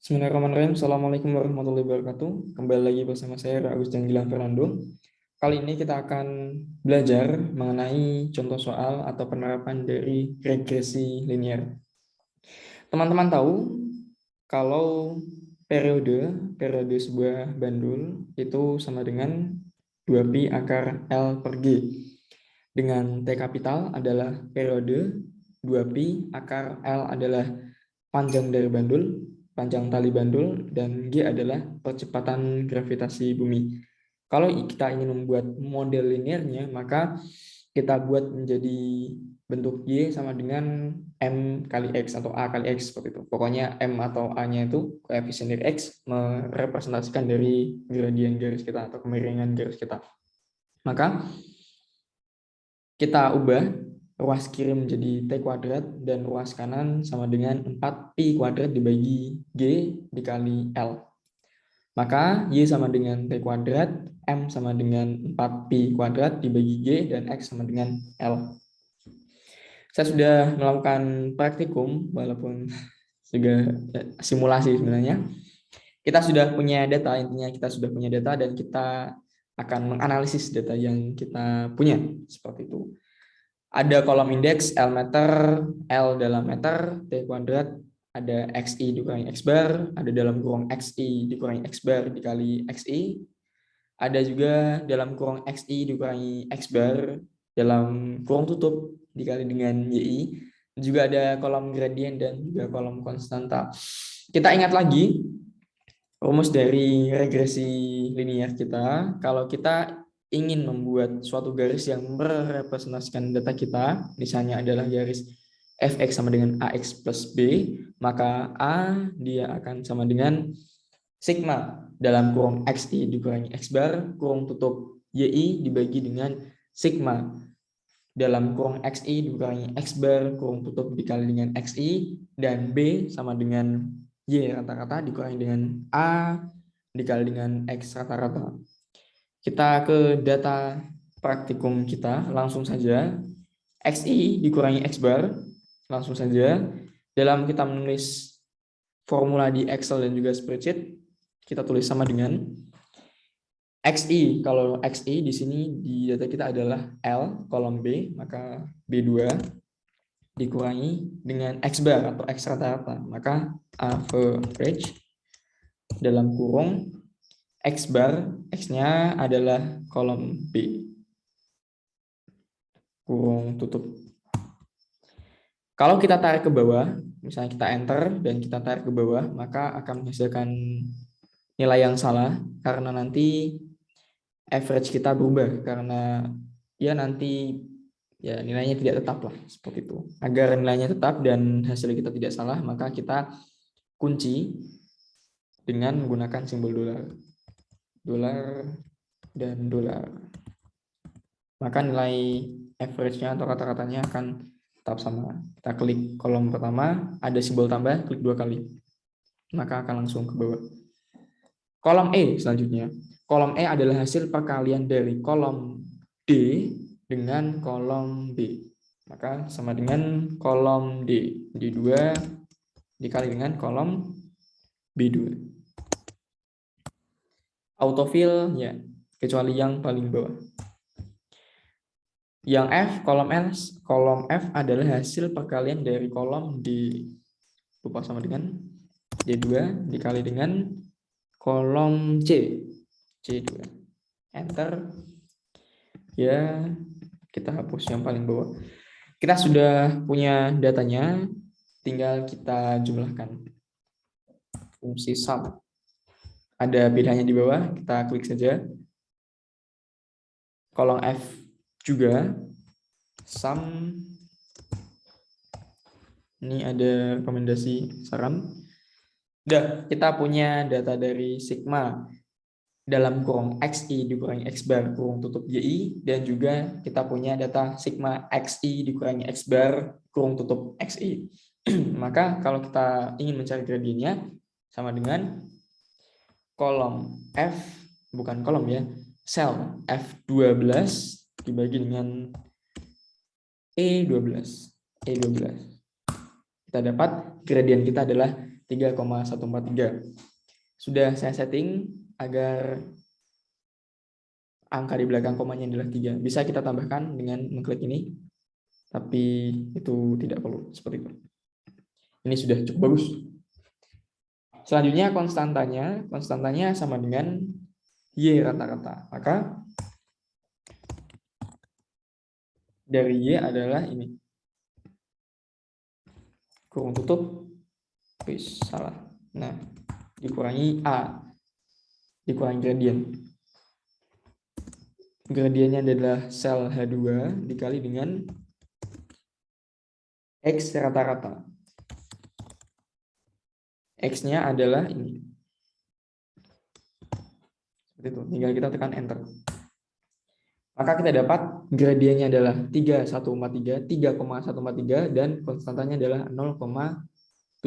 Bismillahirrahmanirrahim. Assalamualaikum warahmatullahi wabarakatuh. Kembali lagi bersama saya, Agus dan Gilang Fernando. Kali ini kita akan belajar mengenai contoh soal atau penerapan dari regresi linear. Teman-teman tahu kalau periode sebuah bandul itu sama dengan 2pi akar L per G. Dengan T kapital adalah periode, 2pi akar L adalah panjang dari bandul, panjang tali bandul, dan G adalah percepatan gravitasi bumi. Kalau kita ingin membuat model linearnya, maka kita buat menjadi bentuk Y sama dengan M kali X atau A kali X seperti itu. Pokoknya M atau A-nya itu koefisien dari X merepresentasikan dari gradien garis kita atau kemiringan garis kita. Maka kita ubah ruas kiri menjadi T kuadrat dan ruas kanan sama dengan 4pi kuadrat dibagi G dikali L. Maka Y sama dengan T kuadrat, M sama dengan 4pi kuadrat dibagi G, dan X sama dengan L. Saya sudah melakukan praktikum, walaupun juga simulasi sebenarnya. Kita sudah punya data, intinya kita sudah punya data dan kita akan menganalisis data yang kita punya, seperti itu. Ada kolom indeks L meter, L dalam meter, T kuadrat, ada XI dikurangi X bar, ada dalam kurung XI dikurangi X bar dikali XI, ada juga dalam kurung XI dikurangi X bar dalam kurung tutup dikali dengan YI, juga ada kolom gradien dan juga kolom konstanta. Kita ingat lagi rumus dari regresi linear kita. Kalau kita ingin membuat suatu garis yang merepresentasikan data kita, misalnya adalah garis fx sama dengan ax plus b, maka a dia akan sama dengan sigma dalam kurung xi dikurangi x bar, kurung tutup yi dibagi dengan sigma dalam kurung xi dikurangi x bar, kurung tutup dikali dengan xi, dan b sama dengan y rata-rata dikurangi dengan a dikali dengan x rata-rata. Kita ke data praktikum kita, langsung saja. XI dikurangi X bar, langsung saja. Dalam kita menulis formula di Excel dan juga spreadsheet, kita tulis sama dengan XI. Kalau XI di sini di data kita adalah L, kolom B, maka B2 dikurangi dengan X bar atau X rata-rata, maka average dalam kurung X bar, X-nya adalah kolom B, kurung tutup. Kalau kita tarik ke bawah, misalnya kita enter dan kita tarik ke bawah, maka akan menghasilkan nilai yang salah, karena nanti average kita berubah, karena ya nanti ya nilainya tidak tetap lah, seperti itu. Agar nilainya tetap dan hasil kita tidak salah, maka kita kunci dengan menggunakan simbol dolar dan dolar. Maka nilai average-nya atau rata-ratanya akan tetap sama. Kita klik kolom pertama, ada simbol tambah, klik 2 kali. Maka akan langsung ke bawah. Kolom E selanjutnya. Kolom E adalah hasil perkalian dari kolom D dengan kolom B. Maka sama dengan kolom D. D2 dikali dengan kolom B2. Autofill ya, kecuali yang paling bawah. Yang F, kolom F adalah hasil perkalian dari kolom D. Lupa sama dengan D2 dikali dengan kolom C. C2. Enter. Ya, kita hapus yang paling bawah. Kita sudah punya datanya, tinggal kita jumlahkan. Fungsi sum. Ada pilihannya di bawah, kita klik saja. Kolom F juga sum. Ini ada rekomendasi saran. Udah, kita punya data dari sigma dalam kurung xi dikurangi x bar kurung tutup yi, dan juga kita punya data sigma xi dikurangi x bar kurung tutup xi. Maka kalau kita ingin mencari gradiennya, sama dengan kolom F, bukan kolom ya, sel F12 dibagi dengan E12. Kita dapat gradien kita adalah 3,143. Sudah saya setting agar angka di belakang komanya adalah 3. Bisa kita tambahkan dengan mengklik ini, tapi itu tidak perlu seperti itu. Ini sudah cukup bagus. Selanjutnya konstantanya sama dengan Y rata-rata. Maka dari Y adalah ini. Kurung tutup. Salah. Nah, dikurangi A. Dikurangi gradien. Gradiennya adalah sel H2 dikali dengan X rata-rata. X-nya adalah ini. Seperti itu. Tinggal kita tekan enter. Maka kita dapat gradiennya adalah 3,143 dan konstantanya adalah 0,7135.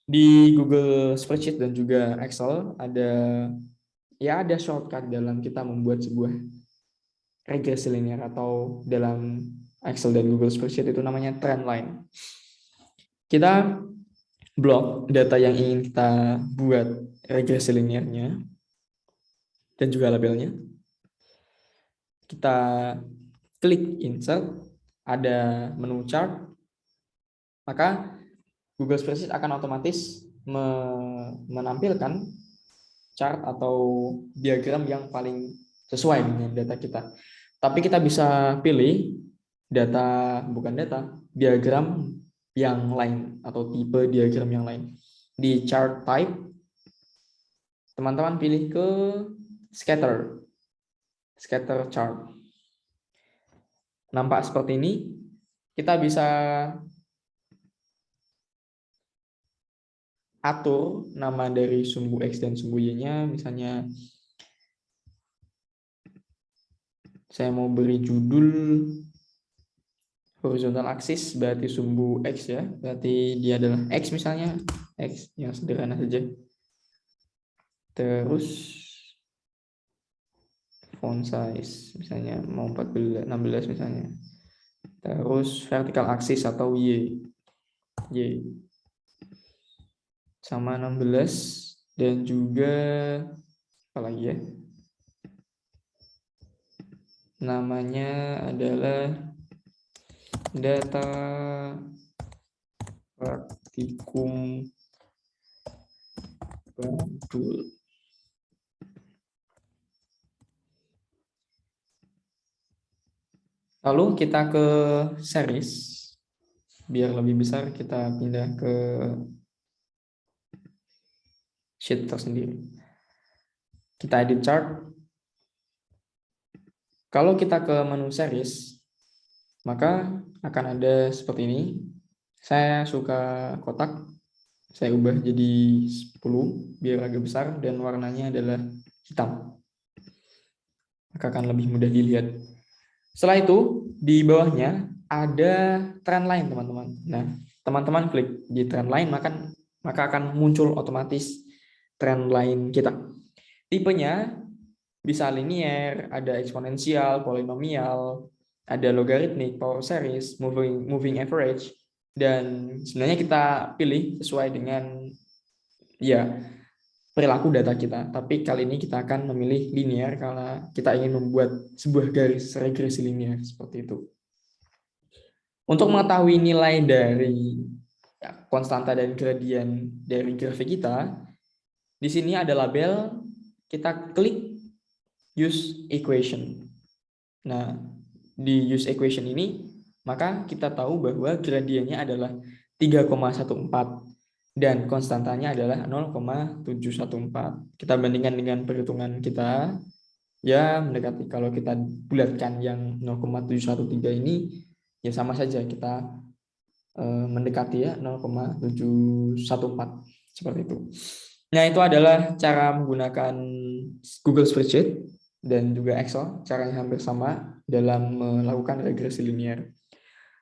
Di Google Spreadsheet dan juga Excel ada shortcut dalam kita membuat sebuah regresi linear, atau dalam Excel dan Google Spreadsheet itu namanya trend line. Kita blok data yang ingin kita buat regresi linearnya dan juga labelnya. Kita klik insert, ada menu chart, maka Google Spreadsheet akan otomatis menampilkan chart atau diagram yang paling sesuai dengan data kita. Tapi kita bisa pilih diagram yang lain atau tipe diagram yang lain. Di chart type, teman-teman pilih ke scatter chart. Nampak seperti ini. Kita bisa atur nama dari sumbu X dan sumbu Y-nya. Misalnya saya mau beri judul horizontal axis, berarti sumbu X ya. Berarti dia adalah X misalnya. X yang sederhana saja. Terus font size misalnya mau 16 misalnya. Terus vertical axis atau Y sama 16, dan juga apa lagi ya, namanya adalah data praktikum Bantul. Lalu kita ke series, biar lebih besar kita pindah ke sheet tersendiri. Kita edit chart. Kalau kita ke menu series, maka akan ada seperti ini. Saya suka kotak, saya ubah jadi 10 biar agak besar dan warnanya adalah hitam. Maka akan lebih mudah dilihat. Setelah itu, di bawahnya ada trend line, teman-teman. Nah, teman-teman klik di trend line, maka akan muncul otomatis trend line kita. Tipenya bisa linear, ada eksponensial, polinomial, ada logaritmik, power series, moving average, dan sebenarnya kita pilih sesuai dengan perilaku data kita. Tapi kali ini kita akan memilih linear karena kita ingin membuat sebuah garis regresi linear seperti itu. Untuk mengetahui nilai dari konstanta dan gradien dari grafik kita, di sini ada label, kita klik use equation. Nah, di use equation ini, maka kita tahu bahwa gradiennya adalah 3,14 dan konstantanya adalah 0,714. Kita bandingkan dengan perhitungan kita, ya mendekati. Kalau kita bulatkan yang 0,713 ini, ya sama saja, kita mendekati ya 0,714 seperti itu. Nah, itu adalah cara menggunakan Google Spreadsheet dan juga Excel, caranya hampir sama dalam melakukan regresi linear.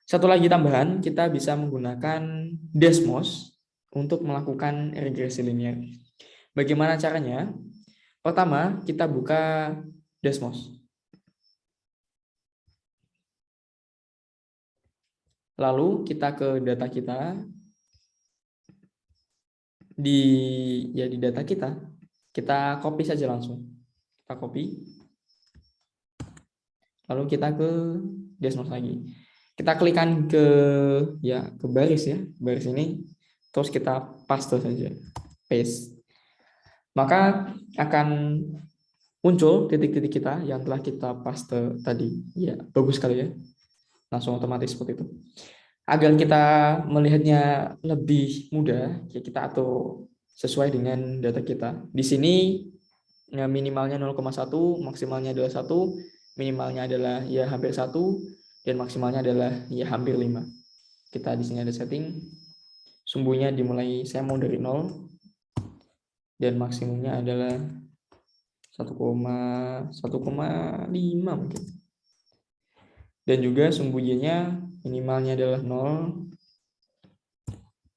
Satu lagi tambahan, kita bisa menggunakan Desmos untuk melakukan regresi linear. Bagaimana caranya? Pertama, kita buka Desmos. Lalu kita ke data kita. di data kita copy saja langsung. Kita copy, lalu kita ke Desmos lagi. Kita klikkan ke baris ya, baris ini, terus kita paste saja, paste. Maka akan muncul titik-titik kita yang telah kita paste tadi. Ya, bagus sekali ya. Langsung otomatis seperti itu. Agar kita melihatnya lebih mudah, ya kita atur sesuai dengan data kita. Di sini ya, minimalnya 0,1, maksimalnya adalah 1, minimalnya adalah ya hampir 1, dan maksimalnya adalah ya hampir 5. Kita di sini ada setting, sumbunya dimulai, saya mau dari 0, dan maksimumnya adalah 1,5 mungkin. Dan juga sumbu Y-nya minimalnya adalah 0,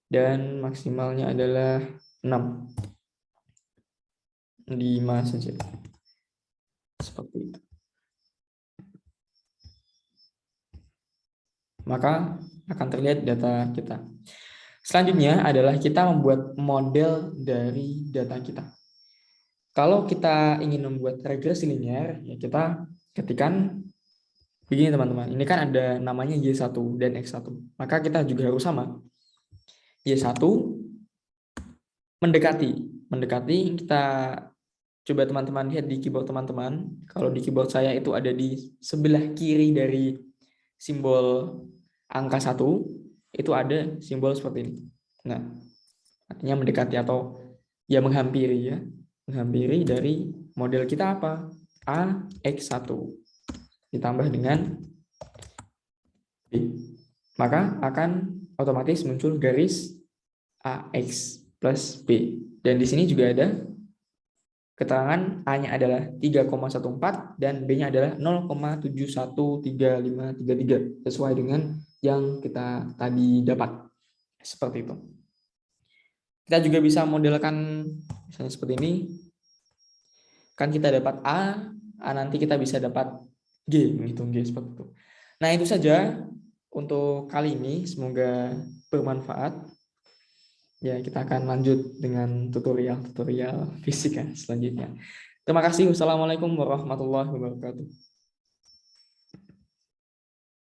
dan maksimalnya adalah 6. 5 saja. Seperti itu. Maka akan terlihat data kita. Selanjutnya adalah kita membuat model dari data kita. Kalau kita ingin membuat regresi linear, ya kita ketikkan begini teman-teman. Ini kan ada namanya Y1 dan X1. Maka kita juga harus sama. Y1 mendekati kita coba teman-teman lihat di keyboard teman-teman. Kalau di keyboard saya itu ada di sebelah kiri dari simbol angka 1, itu ada simbol seperti ini. Nah, artinya mendekati atau ya menghampiri ya. Menghampiri dari model kita apa? AX1 ditambah dengan B. Maka akan otomatis muncul garis AX plus B. Dan di sini juga ada keterangan A-nya adalah 3,14 dan B-nya adalah 0,713533 sesuai dengan yang kita tadi dapat. Seperti itu. Kita juga bisa modelkan misalnya seperti ini. Kan kita dapat A nanti kita bisa dapat G, menghitung G seperti itu. Nah, itu saja untuk kali ini, semoga bermanfaat. Ya, kita akan lanjut dengan tutorial fisika selanjutnya. Terima kasih. Wassalamualaikum warahmatullahi wabarakatuh.